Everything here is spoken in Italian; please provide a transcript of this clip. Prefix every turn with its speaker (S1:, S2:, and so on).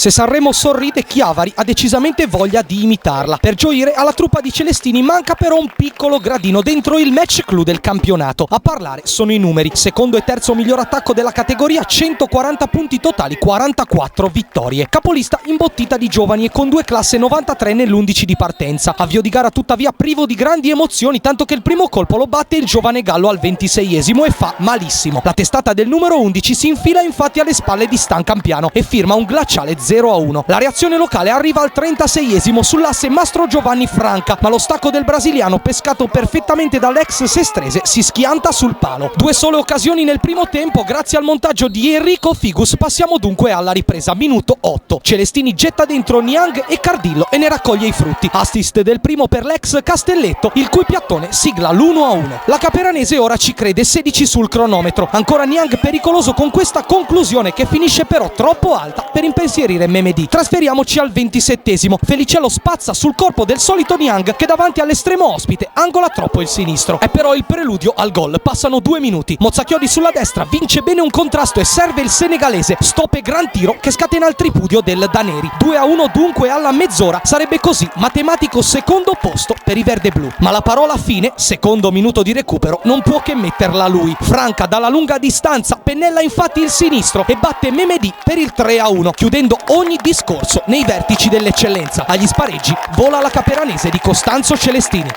S1: Se Sanremo sorride, Chiavari ha decisamente voglia di imitarla. Per gioire alla truppa di Celestini manca però un piccolo gradino dentro il match clou del campionato. A parlare sono i numeri. Secondo e terzo miglior attacco della categoria, 140 punti totali, 44 vittorie. Capolista imbottita di giovani e con 2 classe 93 nell'11 di partenza. Avvio di gara tuttavia privo di grandi emozioni, tanto che il primo colpo lo batte il giovane Gallo al 26esimo e fa malissimo. La testata del numero 11 si infila infatti alle spalle di Stan Campiano e firma un glaciale 0-1. La reazione locale arriva al 36esimo sull'asse Mastro Giovanni Franca, ma lo stacco del brasiliano, pescato perfettamente dall'ex sestrese, si schianta sul palo. 2 sole occasioni nel primo tempo, grazie al montaggio di Enrico Figus. Passiamo dunque alla ripresa, minuto 8. Celestini getta dentro Niang e Cardillo e ne raccoglie i frutti. Assist del primo per l'ex Castelletto, il cui piattone sigla l'1-1. La Caperanese ora ci crede, 16 sul cronometro. Ancora Niang pericoloso con questa conclusione che finisce però troppo alta per impensierire Memedi. Trasferiamoci al 27esimo. Felicello spazza sul corpo del solito Niang che davanti all'estremo ospite angola troppo il sinistro. È però il preludio al gol. Passano 2 minuti. Mozzachiodi sulla destra vince bene un contrasto e serve il senegalese. Stop e gran tiro che scatena il tripudio del Daneri. 2-1 dunque alla mezz'ora. Sarebbe così matematico secondo posto per i verde-blu. Ma la parola fine, secondo minuto di recupero, non può che metterla lui. Franca dalla lunga distanza pennella infatti il sinistro e batte Memedi per il 3-1, chiudendo ogni discorso nei vertici dell'eccellenza. Agli spareggi vola la Caperanese di Costanzo Celestini.